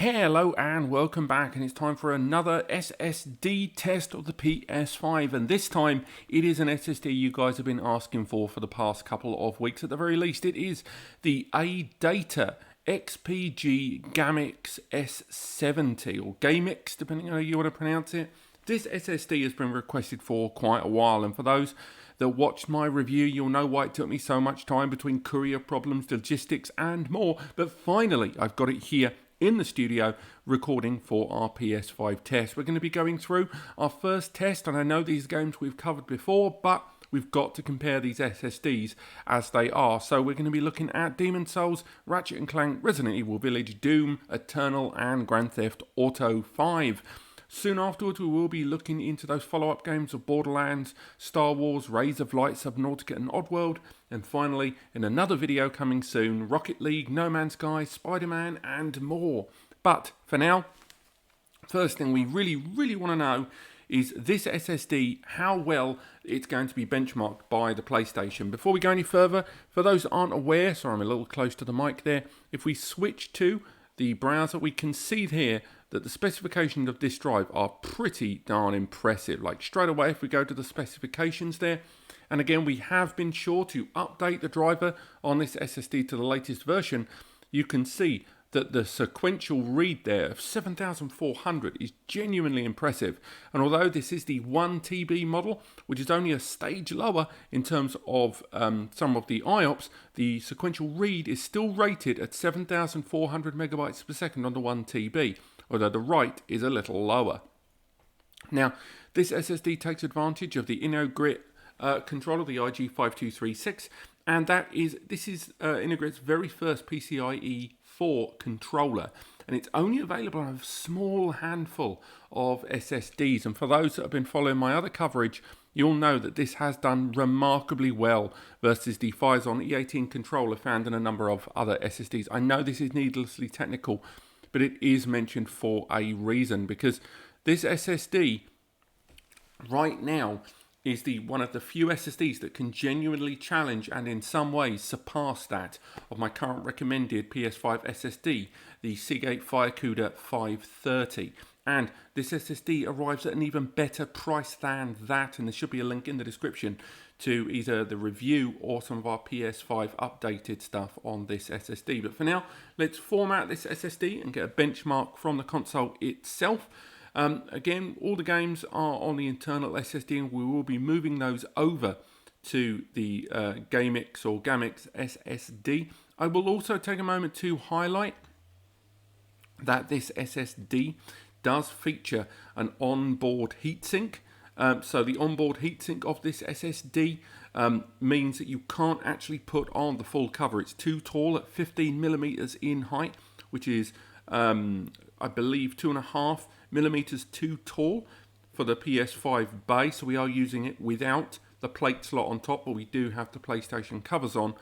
Hello and welcome back, and it's time for another SSD test of the PS5, and this time it is an SSD you guys have been asking for the past couple of weeks. At the very least, it is the ADATA XPG GAMMIX S70 or GAMMIX, depending on how you want to pronounce it. This SSD has been requested for quite a while, and for those that watched my review, you'll know why it took me so much time between courier problems, logistics and more, but finally I've got it here in the studio recording for our PS5 test. We're going to be going through our first test, and I know these games we've covered before, but we've got to compare these SSDs as they are. So we're going to be looking at Demon's Souls, Ratchet Clank, Resident Evil Village, Doom, Eternal and Grand Theft Auto 5. Soon afterwards, we will be looking into those follow-up games of Borderlands, Star Wars, Rays of Light, Subnautica and Oddworld. And finally, in another video coming soon, Rocket League, No Man's Sky, Spider-Man and more. But for now, first thing we really want to know is this SSD, how well it's going to be benchmarked by the PlayStation. Before we go any further, for those that aren't aware, sorry I'm a little close to the mic there, if we switch to the browser, we can see here that the specifications of this drive are pretty darn impressive. Like straight away, if we go to the specifications there, and again, we have been sure to update the driver on this SSD to the latest version, you can see that the sequential read there of 7400 is genuinely impressive. And although this is the 1 TB model, which is only a stage lower in terms of some of the IOPS, the sequential read is still rated at 7400 megabytes per second on the 1 TB, although the write is a little lower. Now, this SSD takes advantage of the InnoGrit controller, the IG5236, and this is InnoGrit's very first PCIe4 controller, and it's only available on a small handful of SSDs. And for those that have been following my other coverage, you'll know that this has done remarkably well versus the Phison E18 controller found in a number of other SSDs. I know this is needlessly technical, but it is mentioned for a reason, because this SSD right now is one of the few SSDs that can genuinely challenge and in some ways surpass that of my current recommended PS5 SSD, the Seagate Firecuda 530. And this SSD arrives at an even better price than that, and there should be a link in the description to either the review or some of our PS5 updated stuff on this SSD. But for now, let's format this SSD and get a benchmark from the console itself. Again, all the games are on the internal SSD, and we will be moving those over to the GAMMIX or GAMMIX SSD. I will also take a moment to highlight that this SSD does feature an onboard heatsink. So the onboard heatsink of this SSD means that you can't actually put on the full cover. It's too tall at 15 millimeters in height, which is I believe 2.5 millimeters too tall for the PS5 base. So we are using it without the plate slot on top, but we do have the PlayStation covers on.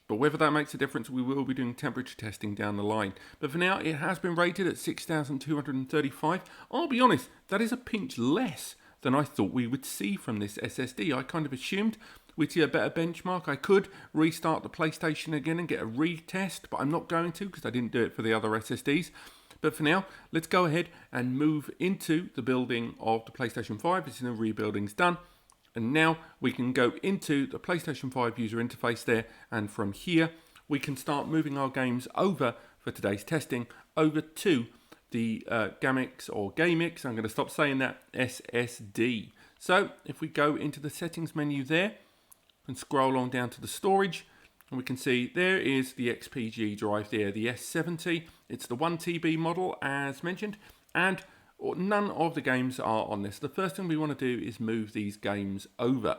But whether that makes a difference, we will be doing temperature testing down the line. But for now, it has been rated at 6,235. I'll be honest, that is a pinch less than I thought we would see from this SSD. I kind of assumed we'd see a better benchmark. I could restart the PlayStation again and get a retest, but I'm not going to because I didn't do it for the other SSDs. But for now, let's go ahead and move into the building of the PlayStation 5. As you know, rebuilding's done. And now we can go into the PlayStation 5 user interface there. And from here, we can start moving our games over for today's testing over to the GAMMIX or GAMMIX. I'm going to stop saying that, SSD. So if we go into the settings menu there and scroll on down to the storage, and we can see there is the XPG drive there, the S70. It's the 1 TB model as mentioned, and none of the games are on this. The first thing we want to do is move these games over.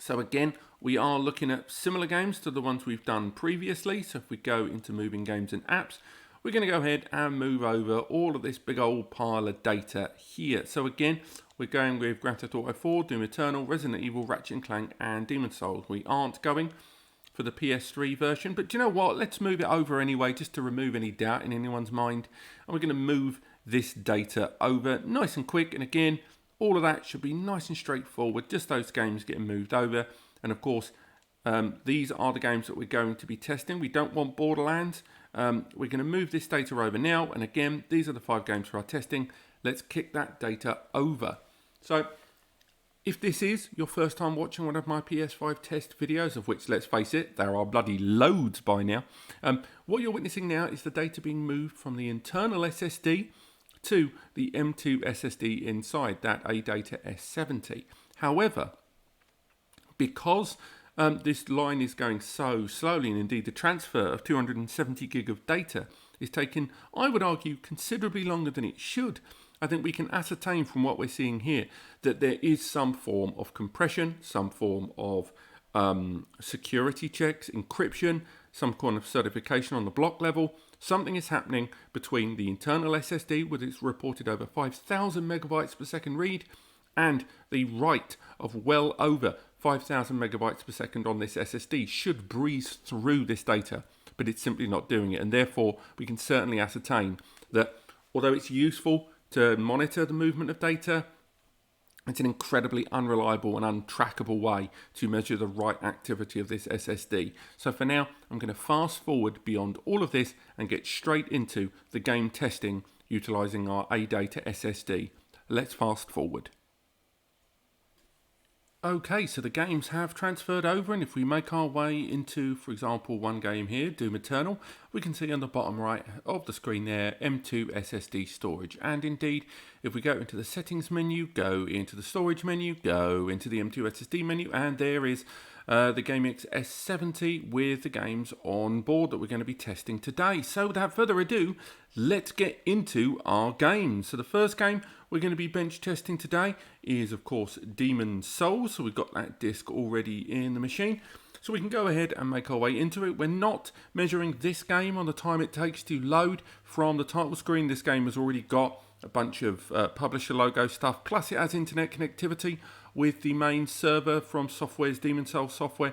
So again, we are looking at similar games to the ones we've done previously. So if we go into moving games and apps, we're going to go ahead and move over all of this big old pile of data here. So again, we're going with Grand Theft Auto 4, Doom Eternal, Resident Evil, Ratchet Clank and Demon's Souls. We aren't going for the PS3 version, but do you know what? Let's move it over anyway, just to remove any doubt in anyone's mind. And we're going to move this data over nice and quick. And again, all of that should be nice and straightforward, just those games getting moved over. And of course, these are the games that we're going to be testing. We don't want Borderlands We're going to move this data over now, and again, these are the 5 games for our testing. Let's kick that data over. So if this is your first time watching one of my PS5 test videos, of which, let's face it, there are bloody loads by now, what you're witnessing now is the data being moved from the internal SSD to the M.2 SSD inside that ADATA S70. However, because this line is going so slowly, and indeed the transfer of 270 gig of data is taking, I would argue, considerably longer than it should, I think we can ascertain from what we're seeing here that there is some form of compression, some form of security checks, encryption, some kind of certification on the block level. Something is happening between the internal SSD, with its reported over 5,000 megabytes per second read, and the write of well over 5,000 megabytes per second on this SSD should breeze through this data, but it's simply not doing it. And therefore, we can certainly ascertain that although it's useful to monitor the movement of data, it's an incredibly unreliable and untrackable way to measure the write activity of this SSD. So for now, I'm going to fast forward beyond all of this and get straight into the game testing utilizing our ADATA SSD. Let's fast forward. Okay, so the games have transferred over, and if we make our way into, for example, one game here, Doom Eternal, we can see on the bottom right of the screen there, M.2 SSD storage. And indeed, if we go into the settings menu, go into the storage menu, go into the M.2 SSD menu, and there is the GAMMIX S70 with the games on board that we're going to be testing today. So without further ado, let's get into our games. So the first game we're going to be bench testing today is, of course, Demon's Souls. So we've got that disc already in the machine. So we can go ahead and make our way into it. We're not measuring this game on the time it takes to load from the title screen. This game has already got a bunch of publisher logo stuff, plus it has internet connectivity with the main server from Software's Demon's Souls software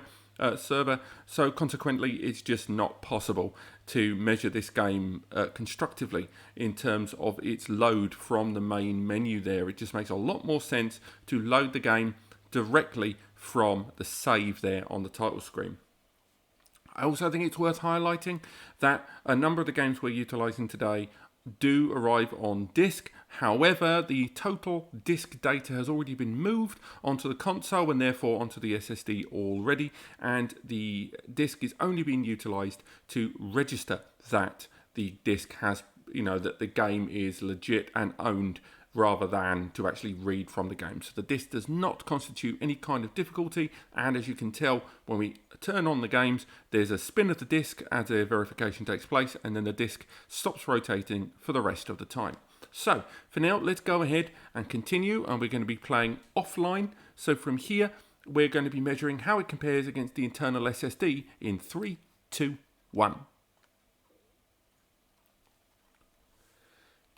server, so consequently it's just not possible to measure this game constructively in terms of its load from the main menu there. It just makes a lot more sense to load the game directly from the save there on the title screen. I also think it's worth highlighting that a number of the games we're utilising today do arrive on disk. However, the total disk data has already been moved onto the console and therefore onto the SSD already, and the disk is only being utilized to register that the disk has, that the game is legit and owned, rather than to actually read from the game. So the disk does not constitute any kind of difficulty, and as you can tell, when we turn on the games, there's a spin of the disk as a verification takes place, and then the disk stops rotating for the rest of the time. So for now, let's go ahead and continue, and we're going to be playing offline. So from here, we're going to be measuring how it compares against the internal SSD in 3, 2, 1.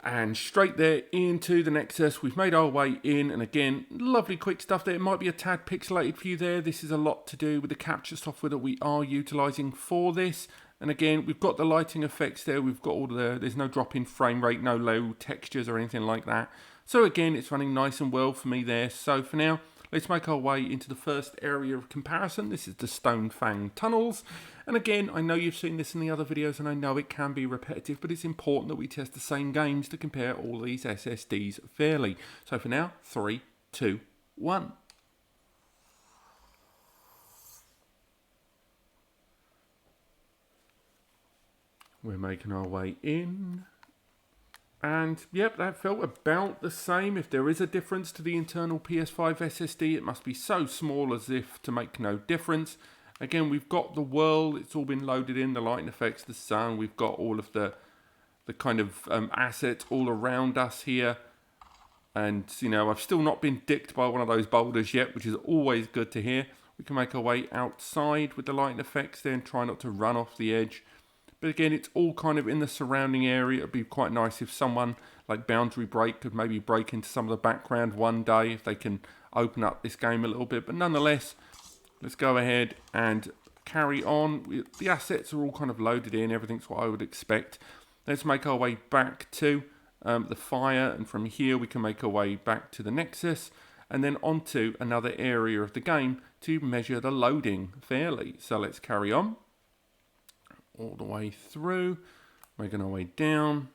And straight there into the Nexus, we've made our way in, and again, lovely quick stuff there. It might be a tad pixelated for you there. This is a lot to do with the capture software that we are utilising for this. And again, we've got the lighting effects there. We've got all there's no drop in frame rate, no low textures or anything like that. So again, it's running nice and well for me there. So for now, let's make our way into the first area of comparison. This is the Stone Fang tunnels. And again, I know you've seen this in the other videos, and I know it can be repetitive, but it's important that we test the same games to compare all these SSDs fairly. So for now, 3, 2, 1. We're making our way in. And yep, that felt about the same. If there is a difference to the internal PS5 SSD, it must be so small as if to make no difference. Again, we've got the world, it's all been loaded in, the lighting effects, the sound, we've got all of the kind of assets all around us here. And, I've still not been dicked by one of those boulders yet, which is always good to hear. We can make our way outside with the lighting effects there and try not to run off the edge. But again, it's all kind of in the surrounding area. It'd be quite nice if someone like Boundary Break could maybe break into some of the background one day, if they can open up this game a little bit. But nonetheless, let's go ahead and carry on. The assets are all kind of loaded in. Everything's what I would expect. Let's make our way back to the fire. And from here, we can make our way back to the Nexus. And then onto another area of the game to measure the loading fairly. So let's carry on all the way through. Making our way down.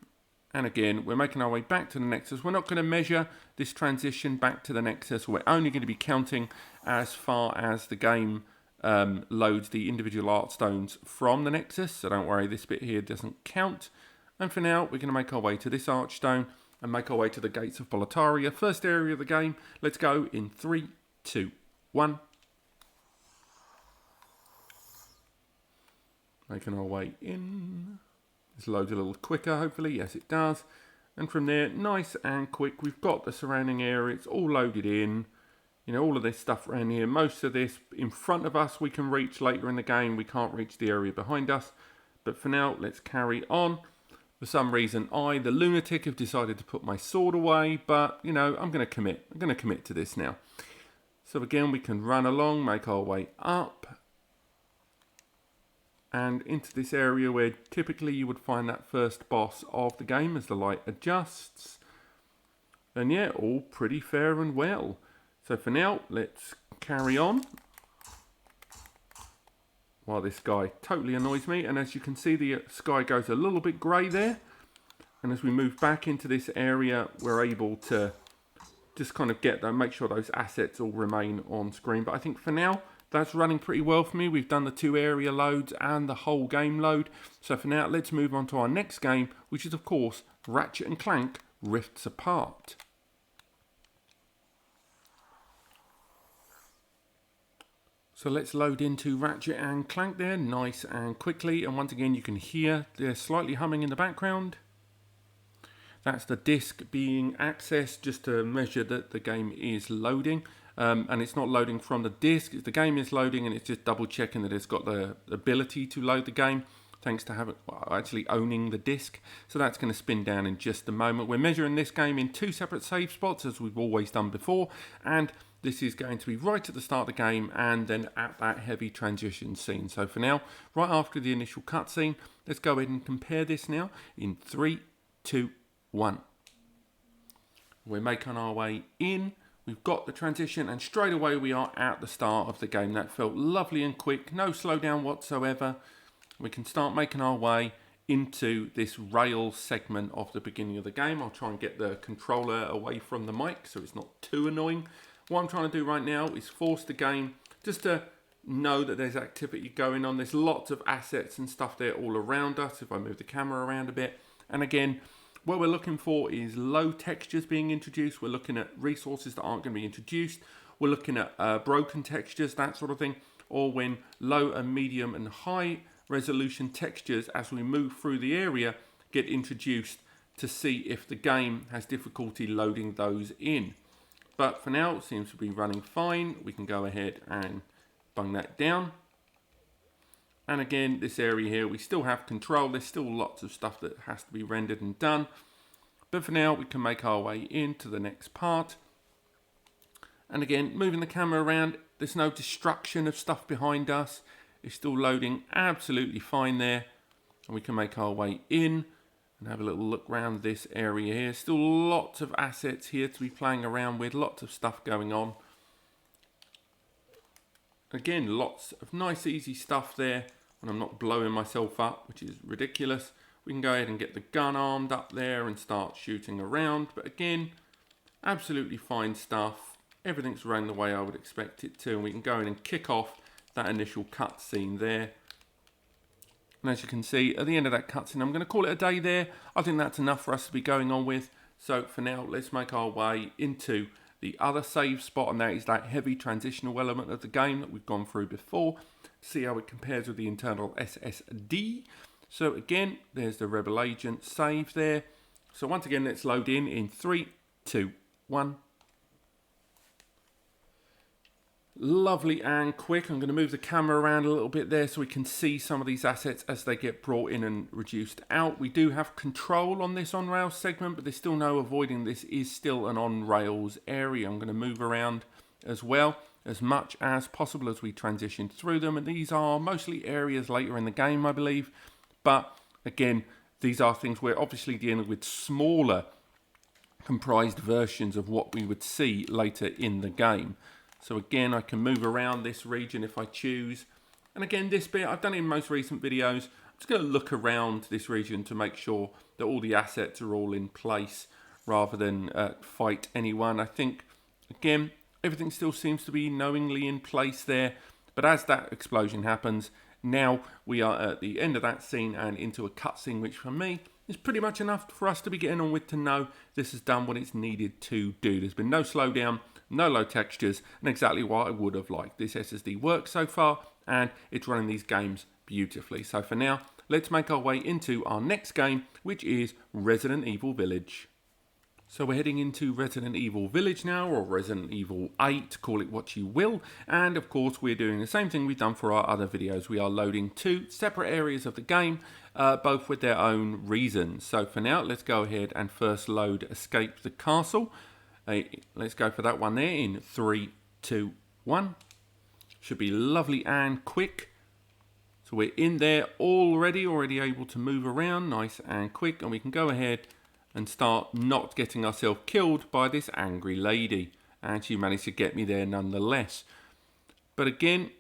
And again, we're making our way back to the Nexus. We're not going to measure this transition back to the Nexus. We're only going to be counting as far as the game loads the individual art stones from the Nexus. So don't worry, this bit here doesn't count. And for now, we're going to make our way to this archstone and make our way to the Gates of Boletaria. First area of the game. Let's go in 3, 2, 1. Making our way in. This loads a little quicker, hopefully. Yes, it does. And from there, nice and quick, we've got the surrounding area. It's all loaded in. You know, all of this stuff around here. Most of this in front of us we can reach later in the game. We can't reach the area behind us. But for now, let's carry on. For some reason, I, the lunatic, have decided to put my sword away. But, you know, I'm going to commit. I'm going to commit to this now. So again, we can run along, make our way up. And into this area where typically you would find that first boss of the game as the light adjusts. And yeah, all pretty fair and well. So for now, let's carry on. While this guy totally annoys me. And as you can see, the sky goes a little bit grey there. And as we move back into this area, we're able to just kind of get that, make sure those assets all remain on screen. But I think for now, that's running pretty well for me. We've done the 2 area loads and the whole game load. So for now, let's move on to our next game, which is, of course, Ratchet Clank Rifts Apart. So let's load into Ratchet and Clank there, nice and quickly. And once again, you can hear they're slightly humming in the background. That's the disc being accessed just to measure that the game is loading. And it's not loading from the disc, the game is loading and it's just double checking that it's got the ability to load the game, thanks to actually owning the disc. So that's going to spin down in just a moment. We're measuring this game in 2 separate save spots as we've always done before, and this is going to be right at the start of the game and then at that heavy transition scene. So for now, right after the initial cutscene, let's go ahead and compare this now in 3, 2, 1. We're making our way in. We've got the transition and straight away we are at the start of the game. That felt lovely and quick, no slowdown whatsoever. We can start making our way into this rail segment of the beginning of the game. I'll try and get the controller away from the mic so it's not too annoying. What I'm trying to do right now is force the game just to know that there's activity going on. There's lots of assets and stuff there all around us if I move the camera around a bit. And again, what we're looking for is low textures being introduced. We're looking at resources that aren't going to be introduced. We're looking at broken textures, that sort of thing. Or when low and medium and high resolution textures as we move through the area get introduced to see if the game has difficulty loading those in. But for now, it seems to be running fine. We can go ahead and bung that down. And again, this area here, we still have control. There's still lots of stuff that has to be rendered and done. But for now, we can make our way into the next part. And again, moving the camera around, there's no destruction of stuff behind us. It's still loading absolutely fine there. And we can make our way in and have a little look around this area here. Still lots of assets here to be playing around with, lots of stuff going on. Again, lots of nice easy stuff there when I'm not blowing myself up, which is ridiculous. We can go ahead and get the gun armed up there and start shooting around. But again, absolutely fine stuff. Everything's running the way I would expect it to. And we can go in and kick off that initial cutscene there. And as you can see, at the end of that cutscene, I'm going to call it a day there. I think that's enough for us to be going on with. So for now, let's make our way into the other save spot, and that is that heavy transitional element of the game that we've gone through before. See how it compares with the internal SSD. So again, there's the Rebel Agent save there. So once again, let's load in 3, 2, 1. Lovely and quick. I'm going to move the camera around a little bit there so we can see some of these assets as they get brought in and reduced out. We do have control on this on-rails segment, but there's still no avoiding. This is still an on-rails area. I'm going to move around as well as much as possible as we transition through them. And these are mostly areas later in the game, I believe. But again, these are things we're obviously dealing with smaller comprised versions of what we would see later in the game. So again, I can move around this region if I choose. And again, this bit, I've done it in most recent videos. just going to look around this region to make sure that all the assets are all in place rather than fight anyone. I think, again, everything still seems to be knowingly in place there. But as that explosion happens, now we are at the end of that scene and into a cutscene, which for me is pretty much enough for us to be getting on with, to know this has done what it's needed to do. There's been no slowdown, no low textures, and exactly what I would have liked. This SSD works so far, and it's running these games beautifully. So for now, let's make our way into our next game, which is Resident Evil Village. So we're heading into Resident Evil Village now, or Resident Evil 8, call it what you will. And of course, we're doing the same thing we've done for our other videos. We are loading two separate areas of the game, both with their own reasons. So for now, let's go ahead and first load Escape the Castle. Let's go for that one there in 3, 2, 1. Should be lovely and quick. So we're in there already able to move around nice and quick, and we can go ahead and start not getting ourselves killed by this angry lady. And she managed to get me there nonetheless. But again,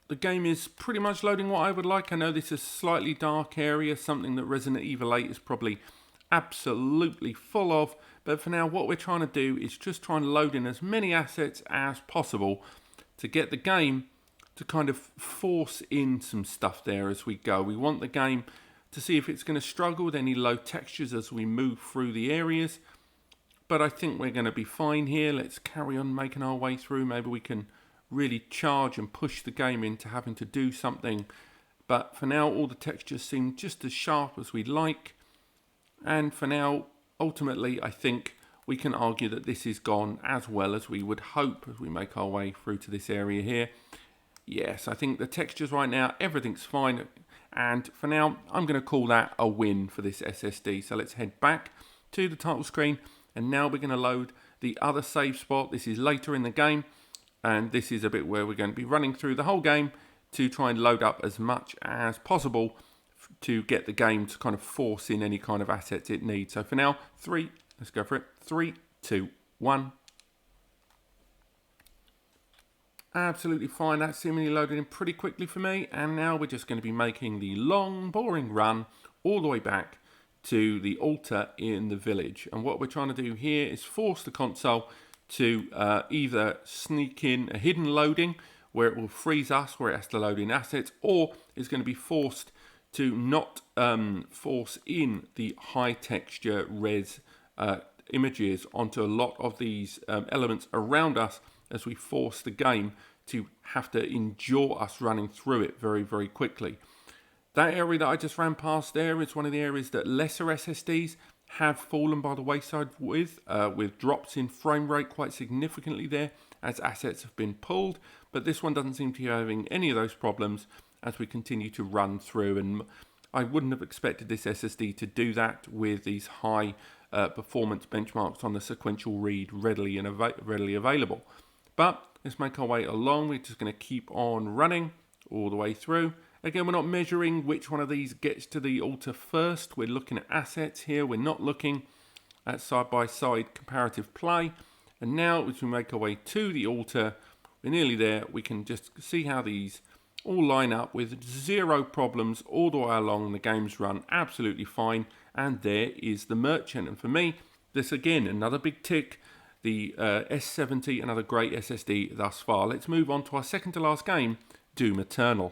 the game is pretty much loading what I would like. I know this is a slightly dark area, something that Resident Evil 8 is probably absolutely full of. But for now, what we're trying to do is just try and load in as many assets as possible to get the game to kind of force in some stuff there as we go. We want the game to see if it's going to struggle with any low textures as we move through the areas. But I think we're going to be fine here. Let's carry on making our way through. Maybe we can really charge and push the game into having to do something. But for now, all the textures seem just as sharp as we'd like. And for now, ultimately, I think we can argue that this is gone as well as we would hope as we make our way through to this area here. Yes, I think the textures right now, everything's fine. And for now, I'm going to call that a win for this SSD. So let's head back to the title screen. And now we're going to load the other save spot. This is later in the game. And this is a bit where we're going to be running through the whole game to try and load up as much as possible to get the game to kind of force in any kind of assets it needs. So for now, let's go for it. 3, 2, 1. Absolutely fine. That's seemingly loaded in pretty quickly for me. And now we're just going to be making the long, boring run all the way back to the altar in the village. And what we're trying to do here is force the console to either sneak in a hidden loading where it will freeze us, where it has to load in assets, or it's going to be forced to not force in the high texture res images onto a lot of these elements around us as we force the game to have to endure us running through it very, very quickly. That area that I just ran past there is one of the areas that lesser SSDs have fallen by the wayside with drops in frame rate quite significantly there as assets have been pulled. But this one doesn't seem to be having any of those problems as we continue to run through. And I wouldn't have expected this SSD to do that with these high performance benchmarks on the sequential read readily available. But let's make our way along. We're just going to keep on running all the way through. Again, we're not measuring which one of these gets to the altar first. We're looking at assets here. We're not looking at side-by-side comparative play. And now, as we make our way to the altar, we're nearly there. We can just see how these all line up with zero problems all the way along. The game's run absolutely fine. And there is the merchant. And for me, this again, another big tick. The S70, another great SSD thus far. Let's move on to our second to last game, Doom Eternal.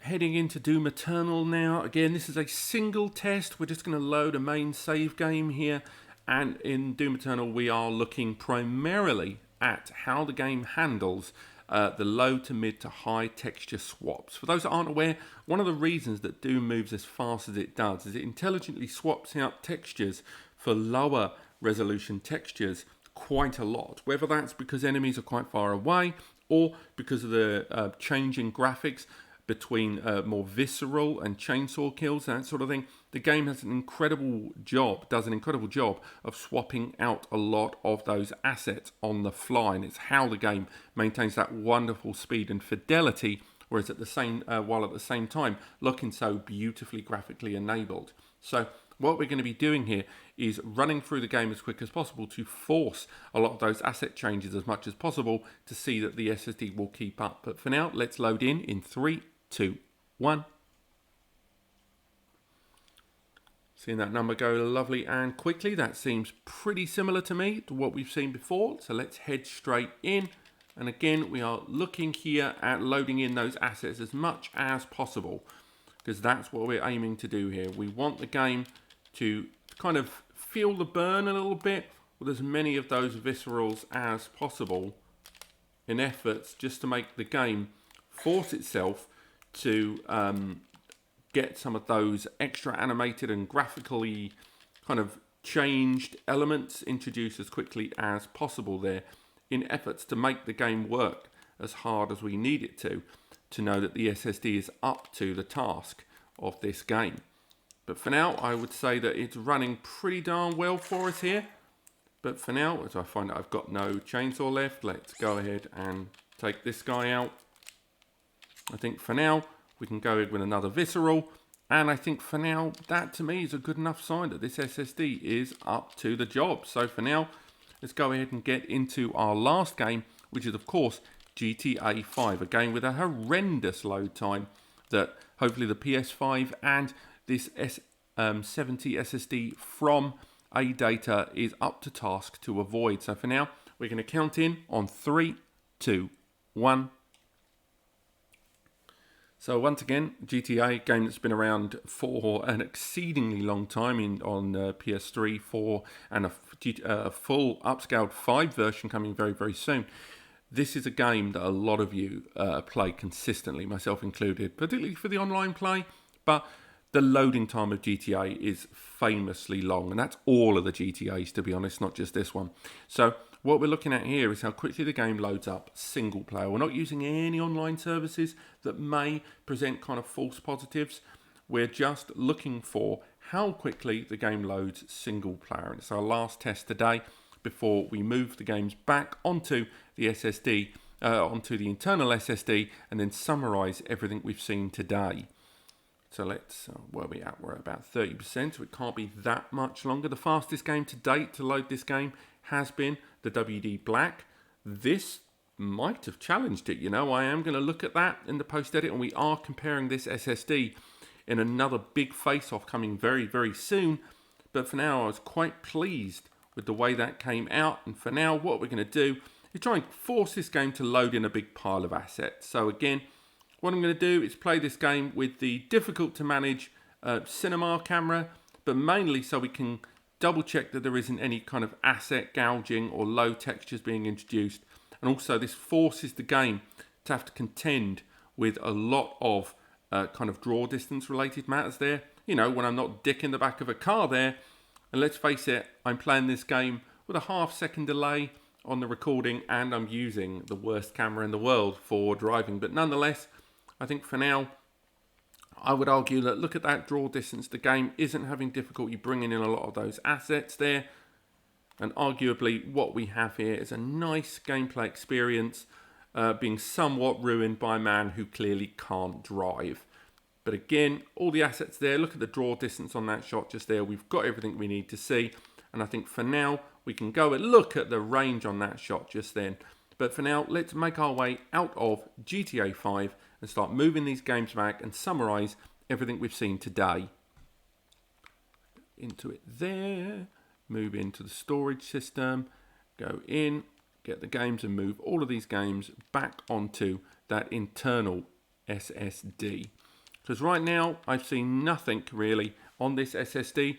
Heading into Doom Eternal now. Again, this is a single test. We're just going to load a main save game here. And in Doom Eternal, we are looking primarily at how the game handles the low to mid to high texture swaps. For those that aren't aware, one of the reasons that Doom moves as fast as it does is it intelligently swaps out textures for lower resolution textures quite a lot, whether that's because enemies are quite far away or because of the changing graphics between more visceral and chainsaw kills, that sort of thing. The game does an incredible job of swapping out a lot of those assets on the fly, and it's how the game maintains that wonderful speed and fidelity, whereas while at the same time looking so beautifully graphically enabled. So what we're going to be doing here is running through the game as quick as possible to force a lot of those asset changes as much as possible to see that the SSD will keep up. But for now, let's load in 3, 2, 1. Seeing that number go lovely and quickly, that seems pretty similar to me to what we've seen before. So let's head straight in. And again, we are looking here at loading in those assets as much as possible, because that's what we're aiming to do here. We want the game to kind of feel the burn a little bit with as many of those viscerals as possible in efforts just to make the game force itself to get some of those extra animated and graphically kind of changed elements introduced as quickly as possible there, in efforts to make the game work as hard as we need it to know that the SSD is up to the task of this game. But for now, I would say that it's running pretty darn well for us here. But for now, as I find that I've got no chainsaw left, let's go ahead and take this guy out. I think for now, we can go ahead with another visceral. And I think for now, that to me is a good enough sign that this SSD is up to the job. So for now, let's go ahead and get into our last game, which is of course GTA 5, a game with a horrendous load time that hopefully the PS5 and this S70 SSD from ADATA is up to task to avoid. So for now, we're going to count in on 3, 2, 1. So once again, GTA, game that's been around for an exceedingly long time on PS3, 4, and a full upscaled 5 version coming very, very soon. This is a game that a lot of you play consistently, myself included, particularly for the online play, but the loading time of GTA is famously long, and that's all of the GTAs, to be honest, not just this one. So what we're looking at here is how quickly the game loads up single player. We're not using any online services that may present kind of false positives. We're just looking for how quickly the game loads single player. And it's our last test today before we move the games back onto the SSD, onto the internal SSD, and then summarize everything we've seen today. So let's, where are we at? We're at about 30%, so it can't be that much longer. The fastest game to date to load this game has been the WD Black. This might have challenged it, you know. I am going to look at that in the post-edit, and we are comparing this SSD in another big face-off coming very, very soon. But for now, I was quite pleased with the way that came out. And for now, what we're going to do is try and force this game to load in a big pile of assets. So again, what I'm going to do is play this game with the difficult to manage cinema camera, but mainly so we can double check that there isn't any kind of asset gouging or low textures being introduced. And also this forces the game to have to contend with a lot of kind of draw distance related matters there. You know, when I'm not dicking the back of a car there. And let's face it, I'm playing this game with a half-second delay on the recording, and I'm using the worst camera in the world for driving. But nonetheless, I think for now, I would argue that look at that draw distance. The game isn't having difficulty bringing in a lot of those assets there. And arguably what we have here is a nice gameplay experience being somewhat ruined by a man who clearly can't drive. But again, all the assets there. Look at the draw distance on that shot just there. We've got everything we need to see. And I think for now, we can go and look at the range on that shot just then. But for now, let's make our way out of GTA 5 and start moving these games back and summarize everything we've seen today. Into it there. Move into the storage system. Go in, get the games, and move all of these games back onto that internal SSD. Because right now, I've seen nothing really on this SSD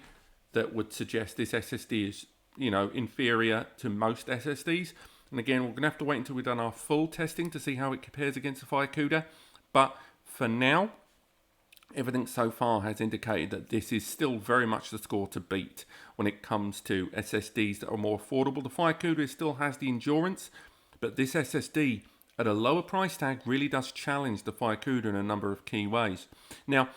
that would suggest this SSD is, you know, inferior to most SSDs. And again, we're going to have to wait until we've done our full testing to see how it compares against the Firecuda. But for now, everything so far has indicated that this is still very much the score to beat when it comes to SSDs that are more affordable. The Firecuda still has the endurance, but this SSD at a lower price tag really does challenge the Firecuda in a number of key ways. Now,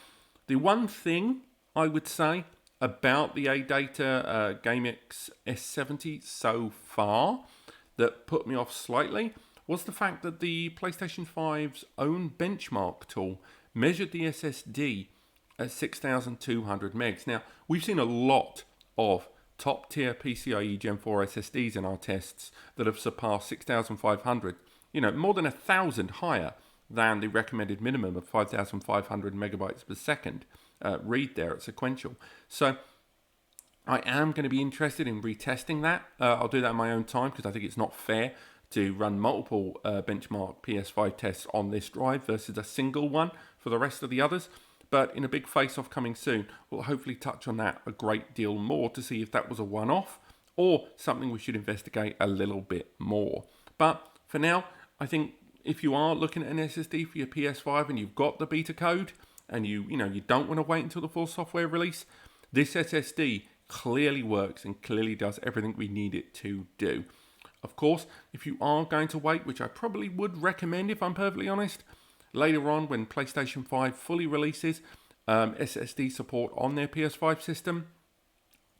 the one thing I would say about the ADATA GAMMIX S70 so far that put me off slightly was the fact that the PlayStation 5's own benchmark tool measured the SSD at 6,200 megs. Now, we've seen a lot of top-tier PCIe Gen 4 SSDs in our tests that have surpassed 6,500. You know, more than 1,000 higher than the recommended minimum of 5,500 megabytes per second read there at sequential. So I am going to be interested in retesting that. I'll do that in my own time because I think it's not fair to run multiple benchmark PS5 tests on this drive versus a single one for the rest of the others. But in a big face-off coming soon, we'll hopefully touch on that a great deal more to see if that was a one-off or something we should investigate a little bit more. But for now, I think if you are looking at an SSD for your PS5 and you've got the beta code and you don't want to wait until the full software release, this SSD clearly works and clearly does everything we need it to do. Of course, if you are going to wait, which I probably would recommend if I'm perfectly honest, later on when PlayStation 5 fully releases SSD support on their PS5 system,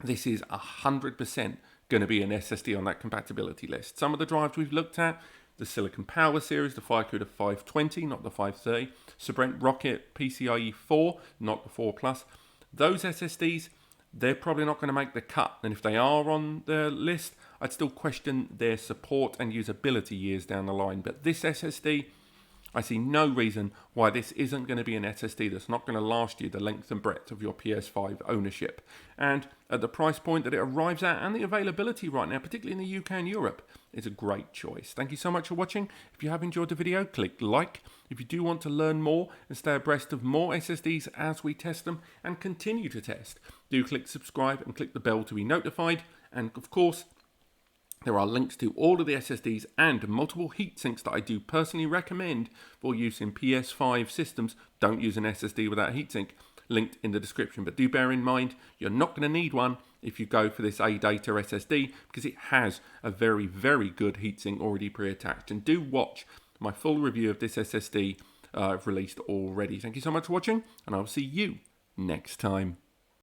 this is 100% going to be an SSD on that compatibility list. Some of the drives we've looked at, the Silicon Power series, the Firecuda 520, not the 530, Sabrent Rocket PCIe4, not the 4 Plus, those SSDs, they're probably not going to make the cut. And if they are on the list, I'd still question their support and usability years down the line. But this SSD, I see no reason why this isn't going to be an SSD that's not going to last you the length and breadth of your PS5 ownership. And at the price point that it arrives at and the availability right now, particularly in the UK and Europe, it's a great choice. Thank you so much for watching. If you have enjoyed the video, click like. If you do want to learn more and stay abreast of more SSDs as we test them and continue to test, do click subscribe and click the bell to be notified. And of course, there are links to all of the SSDs and multiple heatsinks that I do personally recommend for use in PS5 systems. Don't use an SSD without a heatsink, linked in the description. But do bear in mind, you're not going to need one if you go for this ADATA SSD because it has a very, very good heatsink already pre-attached. And do watch my full review of this SSD I've released already. Thank you so much for watching, and I'll see you next time.